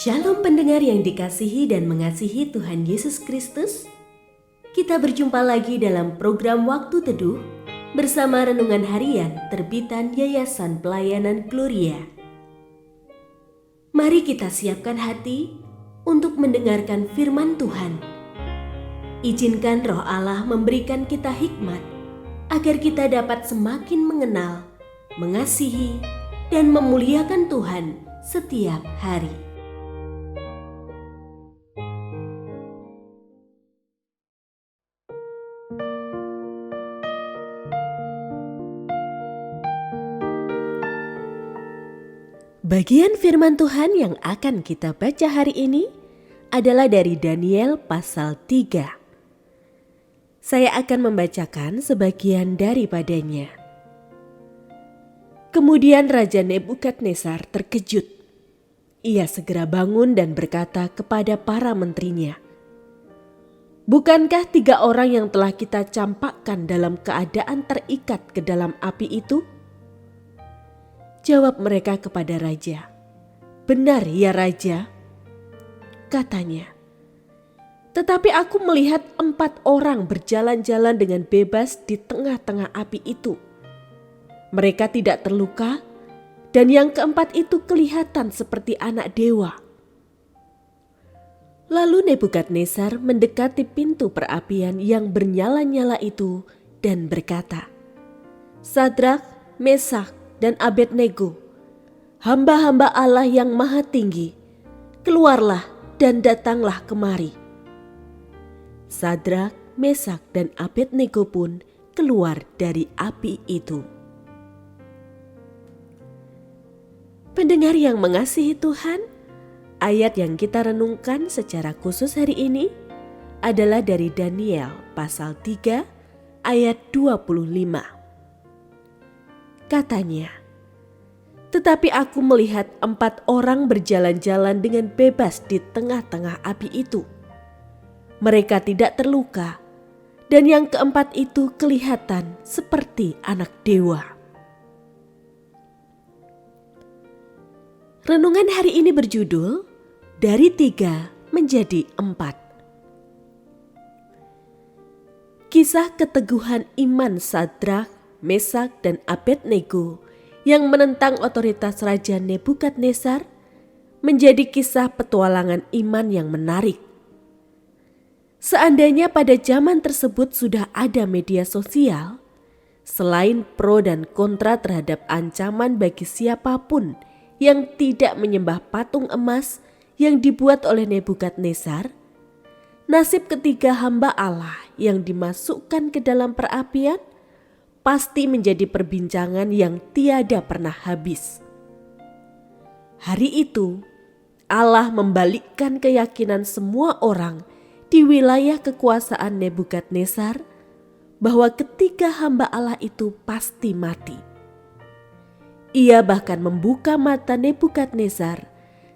Shalom pendengar yang dikasihi dan mengasihi Tuhan Yesus Kristus. Kita berjumpa lagi dalam program Waktu Teduh bersama Renungan Harian terbitan Yayasan Pelayanan Gloria. Mari kita siapkan hati untuk mendengarkan firman Tuhan. Izinkan Roh Allah memberikan kita hikmat agar kita dapat semakin mengenal, mengasihi, dan memuliakan Tuhan setiap hari. Bagian firman Tuhan yang akan kita baca hari ini adalah dari Daniel pasal 3. Saya akan membacakan sebagian daripadanya. Kemudian Raja Nebukadnezar terkejut. Ia segera bangun dan berkata kepada para menterinya, "Bukankah 3 orang yang telah kita campakkan dalam keadaan terikat ke dalam api itu?" Jawab mereka kepada raja, "Benar ya raja," katanya. "Tetapi aku melihat 4 orang berjalan-jalan dengan bebas di tengah-tengah api itu. Mereka tidak terluka dan yang keempat itu kelihatan seperti anak dewa." Lalu Nebukadnezar mendekati pintu perapian yang bernyala-nyala itu dan berkata, "Sadrak, Mesak, dan Abednego, hamba-hamba Allah yang maha tinggi, keluarlah dan datanglah kemari." Sadrak, Mesak, dan Abednego pun keluar dari api itu. Pendengar yang mengasihi Tuhan, ayat yang kita renungkan secara khusus hari ini adalah dari Daniel pasal 3 ayat 25. Katanya, "Tetapi aku melihat 4 orang berjalan-jalan dengan bebas di tengah-tengah api itu. Mereka tidak terluka, dan yang keempat itu kelihatan seperti anak dewa." Renungan hari ini berjudul, Dari 3 menjadi 4. Kisah keteguhan iman Sadrak, Mesak, dan Abednego yang menentang otoritas Raja Nebukadnezar menjadi kisah petualangan iman yang menarik. Seandainya pada zaman tersebut sudah ada media sosial, selain pro dan kontra terhadap ancaman bagi siapapun yang tidak menyembah patung emas yang dibuat oleh Nebukadnezar, nasib ketiga hamba Allah yang dimasukkan ke dalam perapian pasti menjadi perbincangan yang tiada pernah habis. Hari itu, Allah membalikkan keyakinan semua orang di wilayah kekuasaan Nebukadnezar bahwa ketiga hamba Allah itu pasti mati. Ia bahkan membuka mata Nebukadnezar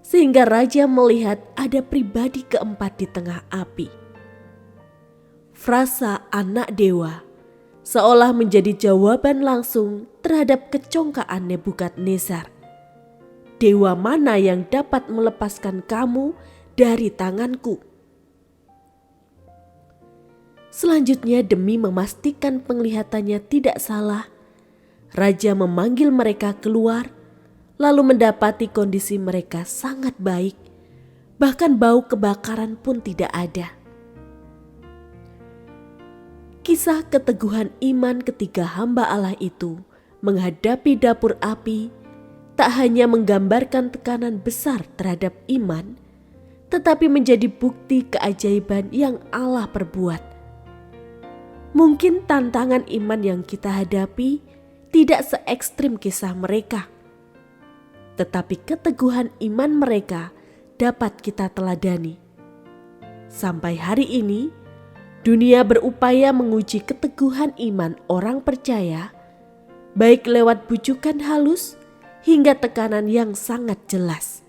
sehingga raja melihat ada pribadi keempat di tengah api. Frasa anak dewa seolah menjadi jawaban langsung terhadap kecongkaan Nebukadnezar. "Dewa mana yang dapat melepaskan kamu dari tanganku?" Selanjutnya, demi memastikan penglihatannya tidak salah, raja memanggil mereka keluar, lalu mendapati kondisi mereka sangat baik, bahkan bau kebakaran pun tidak ada. Kisah keteguhan iman ketiga hamba Allah itu menghadapi dapur api tak hanya menggambarkan tekanan besar terhadap iman, tetapi menjadi bukti keajaiban yang Allah perbuat. Mungkin tantangan iman yang kita hadapi tidak se-ekstrim kisah mereka, tetapi keteguhan iman mereka dapat kita teladani. Sampai hari ini, dunia berupaya menguji keteguhan iman orang percaya, baik lewat bujukan halus hingga tekanan yang sangat jelas.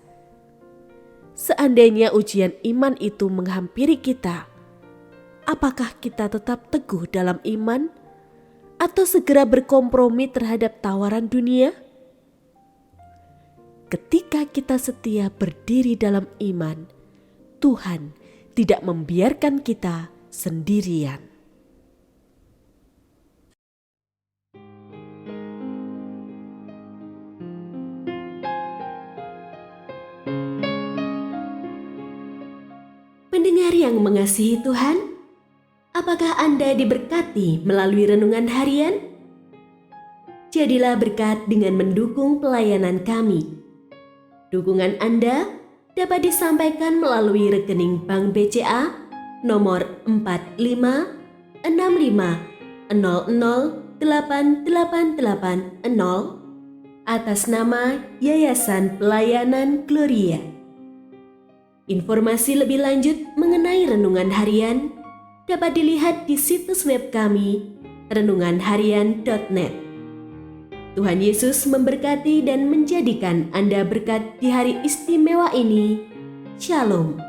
Seandainya ujian iman itu menghampiri kita, apakah kita tetap teguh dalam iman atau segera berkompromi terhadap tawaran dunia? ketika kita setia berdiri dalam iman, Tuhan tidak membiarkan kita sendirian. Pendengar yang mengasihi Tuhan, apakah Anda diberkati melalui renungan harian? Jadilah berkat dengan mendukung pelayanan kami. Dukungan Anda dapat disampaikan melalui rekening Bank BCA nomor 4565008880 atas nama Yayasan Pelayanan Gloria. Informasi lebih lanjut mengenai renungan harian dapat dilihat di situs web kami renunganharian.net. Tuhan Yesus memberkati dan menjadikan Anda berkat di hari istimewa ini. Shalom.